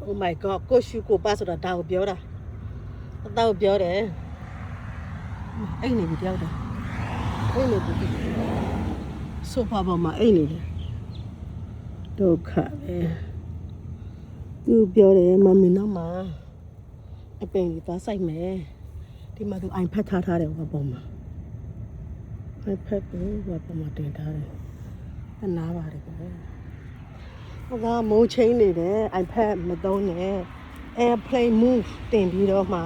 Oh my god ကိုရှူကိုပါဆိုတာဒါကိုပြောတာတောက်ပြောတယ်အဲ့နေပြီတယောက်တယ်အဲ့နေပြီဆိုဖာပေါ်မှာအဲ့နေတယ်ဒုက္ခပဲသူပြောတယ်မမီနောက်မှာအပင်ကြီးသွားဆိုင်မယ်ဒီမှာသူအိုင်ဖက်ထားတယ်ဟောပေါ်မှာအိုင်ဖက်ကိုဟောပေါ်မှာတင်ထားတယ်အနားပါတယ်ကွယ်ဟောကမိုးချင်းနေတယ်အိုင်ဖက်မသုံးနဲ့ airplane move တင်ပြီးတော့မှ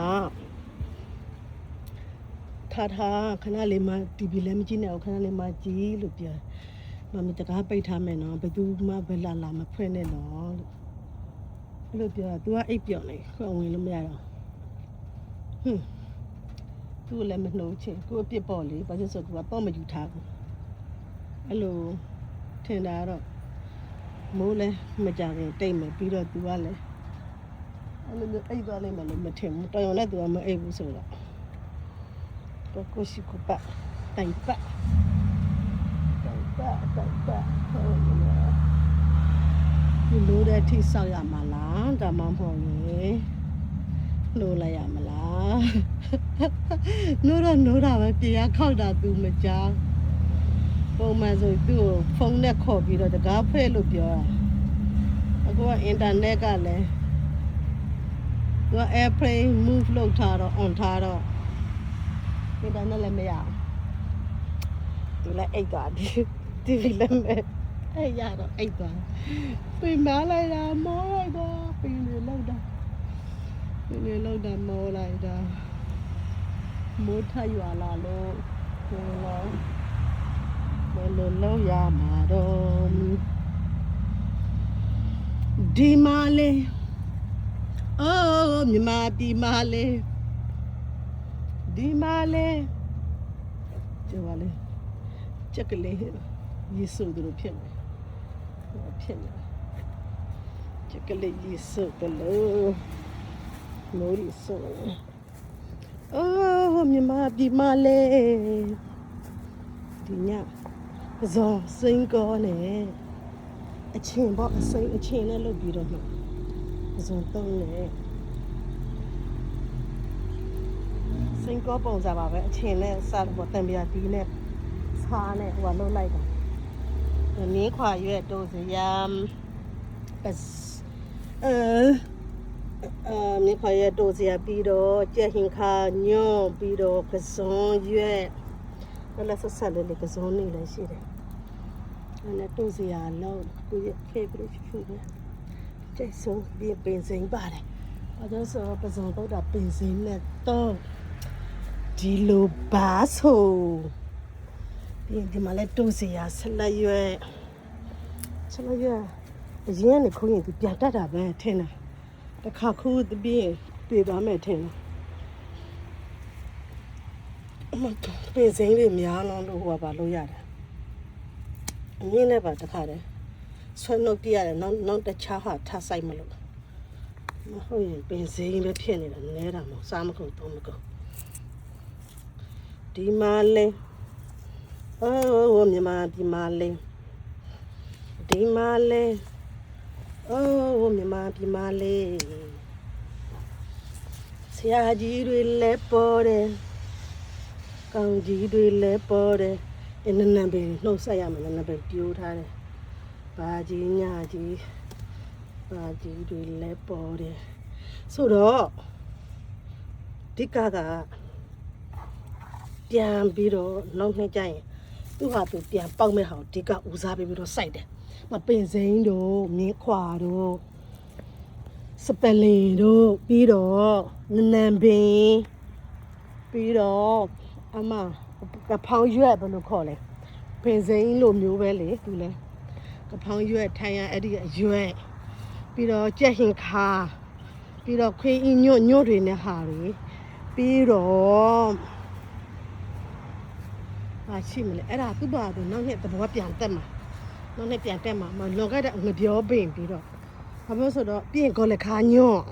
ထားခဏလေးမှ TV လည်းမကြည့်နဲ့ခဏလေးမှကြည့်လို့ပြောမမတကားပိတ်ထားမယ်နော်ဘယ်သူမှဘယ်လာမဖွင့်နဲ့နော်လို့ပြောတာ तू ကအိပ်ပြော်နေခွင့်ဝင်လို့မရတော့သူ့လည်းမနှိုးချင်ကိုအပြစ်ပေါ့လေဘာလို့ဆိုကိုကပေါ့မယူထားဘူးအဲ့လိုထင်တာတော့မိုးလည်းမကြခင်တိတ်မယ်ပြီးတော့ तू ကလည်းအဲ့လိုအိပ်သွားလိမ့်မယ်လို့မထင်ဘူးတော်ရုံနဲ့ तू ကမအိပ်ဘူးဆိုတော့ကိုရှိကိုပတ်တိုင်ပတ်ဟုတ်လားဒီလိုတဲ့ထိဆောက်ရမှာလားဒါမှမဟုတ်ရင်လို့လိုက်ရမလားနိုးတာပဲပြေရခောက်တာ तू မကြောက်ပုံမှန်ဆိုသူ့ကိုဖုန်းနဲ့ခေါ်ပြီးတော့တကားဖဲ့လို့ပြောတာအခုကအင်တာနက်ကလည်းသူက airplane move လုပ်ထားတော့ on ထားတော့အင်တာနက်လည်းမရသူလည်းအိတ်သွားတယ် TV လည်းမအဲ့ရတော့အိတ်သွားပြင်မလိုက်တာမောလိုက်တာပြင်လေလောက်တာမောလိုက်တာမိုးထရွာလာလို့ကိုလောဘယ်လိုလုပ်ရမှာတော့ဒီမာလေးအိုးမြမဒီမာလေးဒီမာလေးကျပါလေချက်ကလေးရေဆိုးတို့ဖြစ်နေချက်ကလေးရေဆိုးတယ်လို့မိုးရီဆိုးအိုးမြမဒီမာလေးဒီညဇောစိန်ကောနဲ့အချင်းပေါ့အချင်းနဲ့လုပ်ပြီးတော့မှဇောတုံးနဲ့စိန်ကောပုံစံပါပဲအချင်းနဲ့စားတော့တံပြာဒီနဲ့စားနဲ့ဟိုကလှုပ်လိုက်တာနင်းခွာရွက်တို့စရမ်နင်းခွာရွက်တို့စရပြီးတော့ကြက်ဟင်ခါညွန့်ပြီးတော့ကစုံရွက်လည်းဆက်လေးကစုံနေလည်းရှိတယ်အဲ့နဲ့တို့စရလောက်ကိုရဖေးပြီးဖြူနေကျက်စုံပြီးပင်စိန်ပါတယ်အဲ့ဒါဆိုပစုံတော့တာပင်စိန်နဲ့တော့ဒီလိုပါဆိုပြီးဒီမှာလဲတိုးစီရဆက်လက်ရွယ်အရင်ကနေခုရင်သူပြန်တက်တာပဲထင်တယ်တခါခုတပြည့်ပြေးသွားမယ်ထင်တယ်အမပင်စိမ်းတွေများလုံးလို့ဟိုကဘာလို့ရတယ်အင်းနဲ့ပါတခါတည်းဆွဲနှုတ်ပြရတယ်နောက်တခြားဟာထားဆိုင်မလို့မဟုတ်ရင်ပင်စိမ်းပဲဖြစ်နေတာနဲတာမဟုတ်စားမကုန်တော့မကုန်ဒီမှာလဲအိုးမြန်မာဒီမာလေးအိုးမြန်မာဒီမာလေးဆရာကြီးတွေလည်းပေါ်တယ်ကောင်းကြီးတွေလည်းပေါ်တယ်အင်းနံပင်နှုတ်ဆက်ရမယ်နံပင်ပြိုးထားတယ်ဘာကြီးညကြီးတွေလည်းပေါ်တယ်ဆိုတော့ဒီကပြန်ပြီးတော့နောက်နှစ်ကျရင်သူ့ဟာသူပြန်ပေါက်မဲ့ဟာဒီကဦးစားပေးပြီးတော့စိုက်တယ်မပင်စိမ်းတို့မြင်းခွာတို့စပယ်လင်တို့ပြီးတော့နံပင်ပြီးတော့အမကဖောင်းရွက်ဘယ်လိုခေါ်လဲပင်စိမ်းလိုမျိုးပဲလေသူလဲကဖောင်းရွက်ထိုင်ရအဲ့ဒီရွက်ပြီးတော့ကြက်ဟင်ခါပြီးတော့ခွေးအင်းညွတ်တွေနဲ့ဟာတွေပြီးတော့ရှိမလဲအဲ့ဒါသူ့ဘာသူနောက်နှစ်သဘောပြန်တက်မှာနောက်နှစ်ပြန်တက်မှာမလွန်ခဲ့တဲ့ငပြောပင်ပြီးတော့ဘာလို့ဆိုတော့ပြင်ကောလက်ခါညွန့်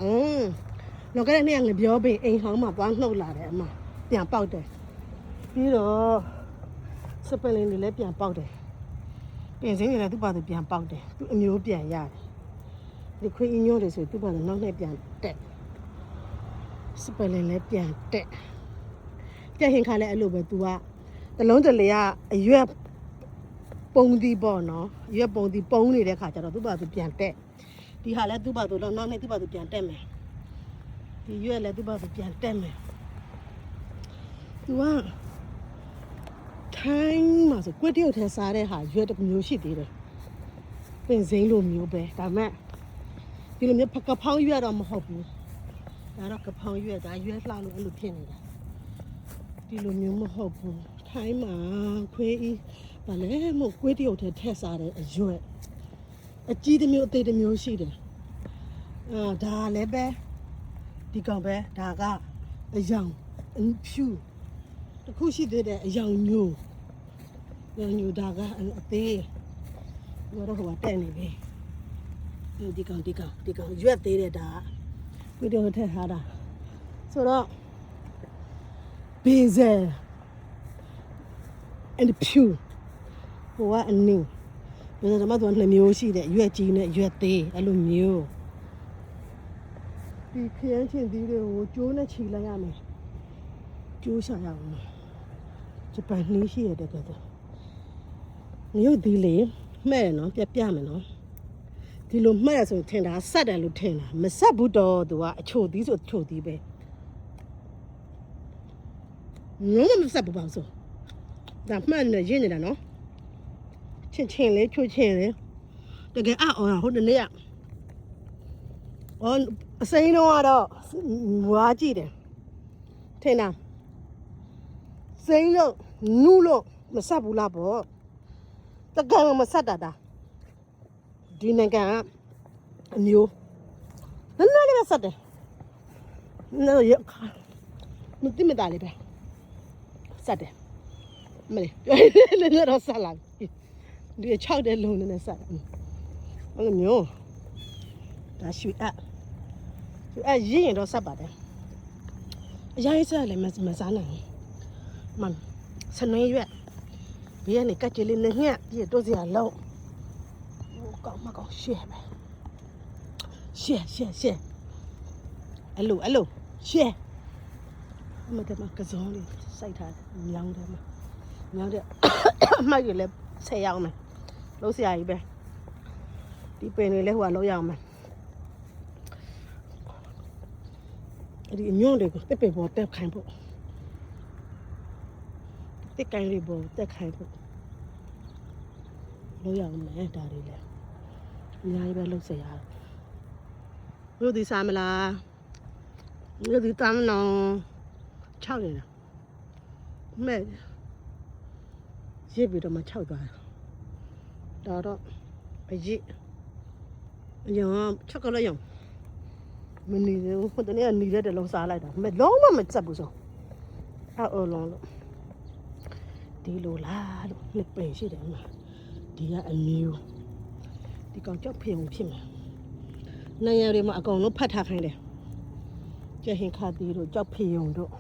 လွန်ခဲ့တဲ့နေ့ကငပြောပင်အိမ်ဟောင်းမှာသွားနှုတ်လာတယ်အမပြန်ပေါက်တယ်ပြီးတော့စပယ်လင်တွေလည်းပြန်ပေါက်တယ်ပြင်စင်းတွေလည်းသူ့ဘာသူပြန်ပေါက်တယ်သူအမျိုးပြန်ရတယ် ဒီခွေးအညို့တွေဆိုသူ့ဘာလို့နောက်နဲ့ပြန်တက်စပယ်လင်လည်းပြန်တက်ကြက်ဟင်ခါလည်းအဲ့လိုပဲ तू ကတလုံးတလေကအရွက်ပုံဒီပေါ့နော်ရွက်ပုံဒီပုံနေတဲ့ခါကျတော့သူ့ဘာသူပြန်တက်ဒီဟာလည်းသူ့ဘာသူတော့နောက်နဲ့သူ့ဘာသူပြန်တက်မယ်ဒီရွက်လည်းသူ့ဘာသူပြန်တက်မယ် तू ကထိုင်းမှာဆိုကွက်တရုတ်ထဲစားတဲ့ဟာရွက်တစ်မျိုးရှိသေးတယ်ပင်စိမ့်လိုမျိုးပဲဒါမဲ့ဒီလိုမျိုးကဖောင်းရွက်တော့မဟုတ်ဘူးဒါတော့ကဖောင်းရွက်ဒါရွက်လှလို့အဲ့လိုဖြစ်နေတာဒီလိုမျိုးမဟုတ်ဘူးထိုင်းမှာခွေးဤဘာလဲမို့ကွေးတရုတ်ထဲထည့်စားတဲ့အရွက်အကြီးတစ်မျိုးအသေးတစ်မျိုးရှိတယ်ဒါလည်းပဲဒီကောင်ပဲဒါကအယောင်ဖြူတစ်ခုရှိသေးတယ်အယောင်ညိုဒါကအသေးဘာတော့ဟိုကတက်နေပြီဒီကောင်ရွက်သေးတယ်ဒါကွေးတရုတ်ထည့်ထားတာဆိုတော့basil and pew ဟိုကအနင်းဒါဆိုတော့မှသူက2မျိုးရှိတယ်ရွက်ကြီးနဲ့ရွက်သေးအဲ့လိုမျိုးဒီခရမ်းချင်သီးတွေကိုကျိုးနဲ့ခြိလိုက်ရမယ်ကျိုးရှာရအောင်ဂျပန်နှီးရှိရတဲ့ကတော့ငရုတ်သီးလေးမှဲ့နော်ပြမယ်နော်ဒီလိုမှဲ့ဆိုထင်တာဆက်တယ်လို့ထင်တာမဆက်ဘူးတော့သူကအချိုသီးဆိုအချိုသီးပဲလုံးဝမဆက်ဘူးပါဆိုဒါမှန်နေရင်းနေတာနော်ချင်းလေးချိုချင်းလေးတကယ်အော်ဟိုတနေ့အစိမ်းတော့ကတော့ဝါကြည့်တယ်ထင်တာစိမ်းလို့နူးလို့မဆက်ဘူးလားပေါ့တကယ်မဆက်တာဒီနိုင်ငံကအမျိုးနည်းနည်းလေးဆက်တယ်နော်ရခါမတိမတာလေးပဲဆက်တယ်မလေးလည်းတော့ဆက်လာဒီ6တဲ့လုံးနဲ့ဆက်တယ်အဲ့လိုမျိုးဒါရွှေရရင်တော့ဆက်ပါတယ်အရင်ဆက်လည်းမစားနိုင်ဘူးမစနေရွက်ဘေးကနေကတ်ကြလေးနဲ့ညက်ပြီးတော့စရာလုံးကောင်းမကောင်းရှဲပဲရှဲအဲ့လိုရှဲမကမကစုံလေးစိုက်ထားတယ်ညောင်းတယ်ညောင်းတဲ့အမိုက်တွေလည်းဆက်ရအောင်မယ်လုံးစရာကြီးပဲဒီပင်တွေလည်းဟိုကလုံးရအောင်မယ်ဒီအညွန့်တွေကိုတစ်ပင်ပေါ်တက်ခိုင်းဖို့တစ်ကိုင်းလေးပေါ်တက်ခိုင်းဖို့လုံးရအောင်မယ်ဒါတွေလည်းအများကြီးပဲလုံးစရာတို့ဒီစားမလားတို့ဒီတမ်းနော်6နေတာမဲ့ရစ်ပြီးတော့မှ6သွားတာတော့အရင်6ကလေးရောမနေဘူးဟိုတနေ့ကနေရက်တလုံးစားလိုက်တာမဲ့လုံးဝမစက်ဘူးဆိုအော်လုံးလို့ဒီလိုလားလို့နှစ်ပင်ရှိတယ်မှာဒီကအမျိုးဒီကောင်ကြောက်ဖျုံဖြစ်မှာနိုင်ရတွေမှာအကောင်လုံးဖတ်ထားခိုင်းတယ်ကျဟင်ခါတီတို့ကြောက်ဖျုံတို့